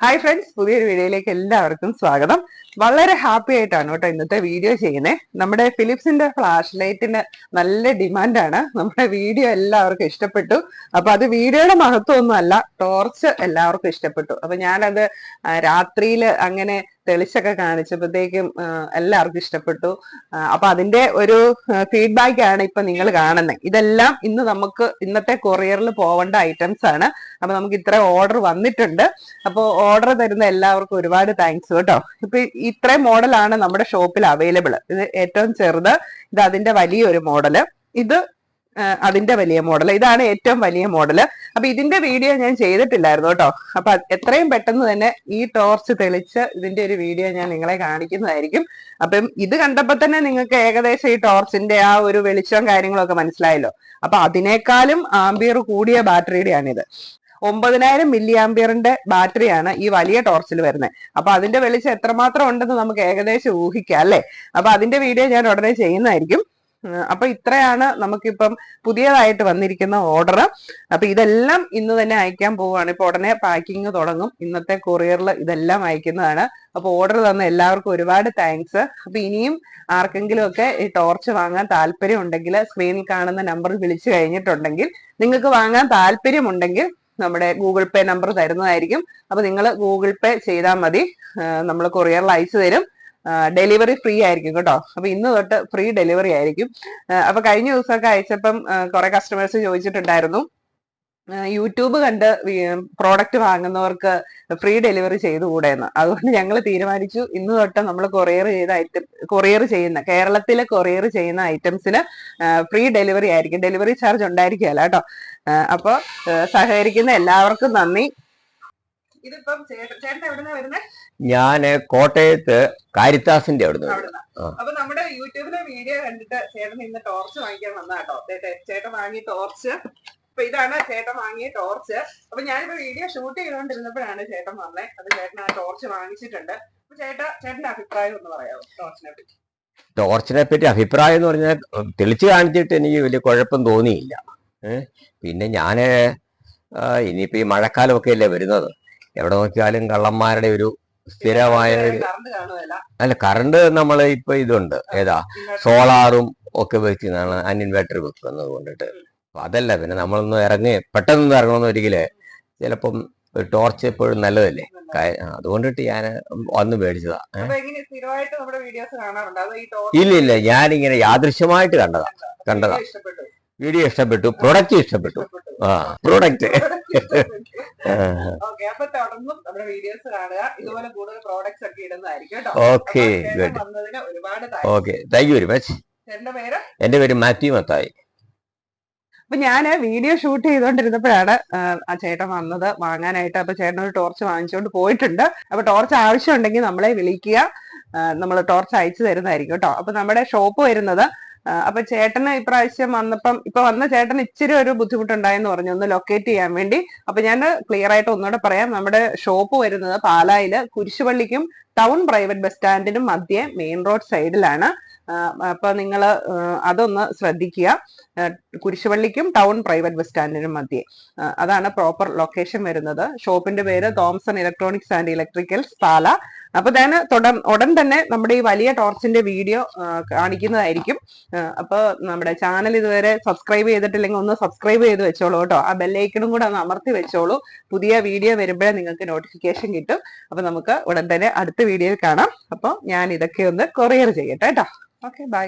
Hi friends, പുതിയൊരു വീഡിയോയിലേക്ക് എല്ലാവർക്കും സ്വാഗതം. വളരെ ഹാപ്പി ആയിട്ടാണ് കേട്ടോ ഇന്നത്തെ വീഡിയോ ചെയ്യുന്നത്. നമ്മുടെ ഫിലിപ്സിന്റെ ഫ്ലാഷ് ലൈറ്റിന് നല്ല ഡിമാൻഡാണ്. നമ്മുടെ വീഡിയോ എല്ലാവർക്കും ഇഷ്ടപ്പെട്ടു. അപ്പൊ അത് വീഡിയോയുടെ മഹത്വമൊന്നും അല്ല, ടോർച്ച് എല്ലാവർക്കും ഇഷ്ടപ്പെട്ടു. അപ്പൊ ഞാനത് രാത്രിയിൽ അങ്ങനെ തെളിച്ചൊക്കെ കാണിച്ചപ്പോഴത്തേക്കും എല്ലാവർക്കും ഇഷ്ടപ്പെട്ടു. അപ്പൊ അതിന്റെ ഒരു ഫീഡ്ബാക്ക് ആണ് ഇപ്പൊ നിങ്ങൾ കാണുന്നത്. ഇതെല്ലാം ഇന്ന് നമുക്ക് ഇന്നത്തെ കൊറിയറിൽ പോവേണ്ട ഐറ്റംസ് ആണ്. അപ്പൊ നമുക്ക് ഇത്ര ഓർഡർ വന്നിട്ടുണ്ട്. അപ്പൊ ഓർഡർ തരുന്ന എല്ലാവർക്കും ഒരുപാട് താങ്ക്സ് കേട്ടോ. ഇപ്പൊ ഇത്രയും മോഡലാണ് നമ്മുടെ ഷോപ്പിൽ അവൈലബിൾ. ഇത് ഏറ്റവും ചെറുത്, ഇത് അതിന്റെ വലിയൊരു മോഡല്, ഇത് അതിന്റെ വലിയ മോഡൽ, ഇതാണ് ഏറ്റവും വലിയ മോഡല്. അപ്പൊ ഇതിന്റെ വീഡിയോ ഞാൻ ചെയ്തിട്ടില്ലായിരുന്നു കേട്ടോ. അപ്പൊ എത്രയും പെട്ടെന്ന് തന്നെ ഈ ടോർച്ച് തെളിച്ച് ഇതിന്റെ ഒരു വീഡിയോ ഞാൻ നിങ്ങളെ കാണിക്കുന്നതായിരിക്കും. അപ്പം ഇത് കണ്ടപ്പോ തന്നെ നിങ്ങൾക്ക് ഏകദേശം ഈ ടോർച്ചിന്റെ ആ ഒരു വെളിച്ചവും കാര്യങ്ങളൊക്കെ മനസ്സിലായല്ലോ. അപ്പൊ അതിനേക്കാളും ആംബിയർ കൂടിയ ബാറ്ററിയുടെയാണിത്. 9000 മില്ലി ആംബിയറിന്റെ ബാറ്ററിയാണ് ഈ വലിയ ടോർച്ചിൽ വരുന്നത്. അപ്പൊ അതിന്റെ വെളിച്ചം എത്രമാത്രം ഉണ്ടെന്ന് നമുക്ക് ഏകദേശം ഊഹിക്കാം അല്ലെ. അപ്പൊ അതിന്റെ വീഡിയോ ഞാൻ ഉടനെ ചെയ്യുന്നതായിരിക്കും. അപ്പൊ ഇത്രയാണ് നമുക്കിപ്പം പുതിയതായിട്ട് വന്നിരിക്കുന്ന ഓർഡർ. അപ്പൊ ഇതെല്ലാം ഇന്ന് തന്നെ അയക്കാൻ പോവുകയാണ്. ഇപ്പൊ ഉടനെ പാക്കിങ് തുടങ്ങും. ഇന്നത്തെ കൊറിയറിൽ ഇതെല്ലാം അയക്കുന്നതാണ്. അപ്പൊ ഓർഡർ തന്ന എല്ലാവർക്കും ഒരുപാട് താങ്ക്സ്. അപ്പൊ ഇനിയും ആർക്കെങ്കിലും ഒക്കെ ഈ ടോർച്ച് വാങ്ങാൻ താല്പര്യം ഉണ്ടെങ്കിൽ സ്ക്രീനിൽ കാണുന്ന നമ്പറിൽ വിളിച്ചു കഴിഞ്ഞിട്ടുണ്ടെങ്കിൽ, നിങ്ങൾക്ക് വാങ്ങാൻ താല്പര്യമുണ്ടെങ്കിൽ നമ്മുടെ ഗൂഗിൾ പേ നമ്പർ തരുന്നതായിരിക്കും. അപ്പൊ നിങ്ങൾ ഗൂഗിൾ പേ ചെയ്താൽ മതി, നമ്മൾ കൊറിയറിൽ അയച്ചു തരും. ഡെലിവറി ഫ്രീ ആയിരിക്കും കേട്ടോ. അപ്പൊ ഇന്ന് തൊട്ട് ഫ്രീ ഡെലിവറി ആയിരിക്കും. അപ്പൊ കഴിഞ്ഞ ദിവസമൊക്കെ അയച്ചപ്പം കുറെ കസ്റ്റമേഴ്സ് ചോദിച്ചിട്ടുണ്ടായിരുന്നു, യൂട്യൂബ് കണ്ട് പ്രോഡക്റ്റ് വാങ്ങുന്നവർക്ക് ഫ്രീ ഡെലിവറി ചെയ്തുകൂടെയെന്ന്. അതുകൊണ്ട് ഞങ്ങൾ തീരുമാനിച്ചു, ഇന്ന് തൊട്ട് നമ്മൾ കൊറിയർ ചെയ്യുന്ന കേരളത്തിലെ കൊറിയർ ചെയ്യുന്ന ഐറ്റംസിന് ഫ്രീ ഡെലിവറി ആയിരിക്കും. ഡെലിവറി ചാർജ് ഉണ്ടായിരിക്കുകയല്ല കേട്ടോ. അപ്പൊ സഹകരിക്കുന്ന എല്ലാവർക്കും നന്ദി. ഇതിപ്പം ചേട്ടൻ എവിടുന്നാ വരുന്നത്? ഞാന് കോട്ടയത്ത് കാരിത്താസിന്റെ അവിടുന്ന്. അപ്പൊ നമ്മുടെ യൂട്യൂബിലെ വീഡിയോ കണ്ടിട്ട് ചേട്ടൻ ഇന്ന് ടോർച്ച് വാങ്ങിക്കാൻ വന്നാട്ടോ. ചേട്ടൻ വാങ്ങിയ ടോർച്ച്, അപ്പൊ ഇതാണ് ചേട്ടൻ വാങ്ങിയ ടോർച്ച്. അപ്പൊ ഞാനിപ്പോ വീഡിയോ ഷൂട്ട് ചെയ്തുകൊണ്ടിരുന്നപ്പോഴാണ് ചേട്ടൻ വന്നേ. അത് ചേട്ടൻ ആ ടോർച്ച് വാങ്ങിച്ചിട്ടുണ്ട്. അപ്പൊ ചേട്ടന്റെ അഭിപ്രായം ഒന്ന് പറയാമോ ടോർച്ചിനെ പറ്റി? ടോർച്ചിനെ പറ്റി അഭിപ്രായം എന്ന് പറഞ്ഞാൽ തെളിച്ച് കാണിച്ചിട്ട് എനിക്ക് വലിയ കുഴപ്പം തോന്നിയില്ല. പിന്നെ ഞാന് ഇനിയിപ്പോ ഈ മഴക്കാലമൊക്കെ അല്ലേ വരുന്നത്, എവിടെ നോക്കിയാലും കള്ളന്മാരുടെ ഒരു സ്ഥിരമായ അല്ല കറണ്ട് നമ്മൾ ഇപ്പൊ ഇതുണ്ട്, ഏതാ സോളാറും ഒക്കെ വെക്കുന്നതാണ്, അൺഇൻവേർട്ടർ വെക്കുന്നത് കൊണ്ടിട്ട്. അപ്പൊ അതല്ല, പിന്നെ നമ്മളൊന്ന് പെട്ടെന്ന് ഇറങ്ങണമെന്ന് ഒരിക്കലേ ചിലപ്പം ഒരു ടോർച്ച് എപ്പോഴും നല്ലതല്ലേ. അതുകൊണ്ടിട്ട് ഞാൻ വന്ന് മേടിച്ചതാ. ഇല്ല, ഞാനിങ്ങനെ യാദൃശ്യമായിട്ട് കണ്ടതാ. വീഡിയോ ഇഷ്ടപ്പെട്ടു, പ്രൊഡക്റ്റ് ഇഷ്ടപ്പെട്ടു. Product okay good. Okay, thank you very much. എന്റെ പേര് മാത്യു മത്തായി. അപ്പൊ ഞാന് വീഡിയോ ഷൂട്ട് ചെയ്തോണ്ടിരുന്നപ്പോഴാണ് ആ ചേട്ടൻ വന്നത് വാങ്ങാനായിട്ട്. അപ്പൊ ചേട്ടൻ ഒരു ടോർച്ച് വാങ്ങിച്ചുകൊണ്ട് പോയിട്ടുണ്ട്. അപ്പൊ ടോർച്ച് ആവശ്യം ഉണ്ടെങ്കിൽ നമ്മളെ വിളിക്കുക, നമ്മൾ ടോർച്ച് അയച്ചു തരുന്നതായിരിക്കും കേട്ടോ. അപ്പൊ നമ്മുടെ ഷോപ്പ് വരുന്നത്, അപ്പൊ ചേട്ടന് ഇപ്രാവശ്യം വന്ന ചേട്ടൻ ഇച്ചിരി ഒരു ബുദ്ധിമുട്ടുണ്ടായെന്ന് പറഞ്ഞു ഒന്ന് ലൊക്കേറ്റ് ചെയ്യാൻ വേണ്ടി. അപ്പൊ ഞാൻ ക്ലിയർ ആയിട്ട് ഒന്നുകൂടെ പറയാം. നമ്മുടെ ഷോപ്പ് വരുന്നത് പാലായില് കുരിശുപള്ളിക്കും ടൗൺ പ്രൈവറ്റ് ബസ് സ്റ്റാൻഡിനും മധ്യേ മെയിൻ റോഡ് സൈഡിലാണ്. അപ്പൊ നിങ്ങൾ അതൊന്ന് ശ്രദ്ധിക്കുക. കുരിശുപള്ളിക്കും ടൗൺ പ്രൈവറ്റ് ബസ് സ്റ്റാൻഡിനും മധ്യേ അതാണ് പ്രോപ്പർ ലൊക്കേഷൻ വരുന്നത്. ഷോപ്പിന്റെ പേര് തോംസൺ ഇലക്ട്രോണിക്സ് ആൻഡ് ഇലക്ട്രിക്കൽസ് പാല. അപ്പൊ ഞാൻ ഉടൻ തന്നെ നമ്മുടെ ഈ വലിയ ടോർച്ചിന്റെ വീഡിയോ കാണിക്കുന്നതായിരിക്കും. അപ്പൊ നമ്മുടെ ചാനൽ ഇതുവരെ സബ്സ്ക്രൈബ് ചെയ്തിട്ടില്ലെങ്കിൽ ഒന്ന് സബ്സ്ക്രൈബ് ചെയ്ത് വെച്ചോളൂ കേട്ടോ. ആ ബെല്ലൈക്കണും കൂടെ ഒന്ന് അമർത്തി വെച്ചോളൂ. പുതിയ വീഡിയോ വരുമ്പോഴേ നിങ്ങൾക്ക് നോട്ടിഫിക്കേഷൻ കിട്ടും. അപ്പൊ നമുക്ക് ഉടൻ തന്നെ അടുത്ത വീഡിയോയിൽ കാണാം. അപ്പൊ ഞാൻ ഇതൊക്കെ ഒന്ന് കൊറിയർ ചെയ്യട്ടെ കേട്ടോ. Okay, by.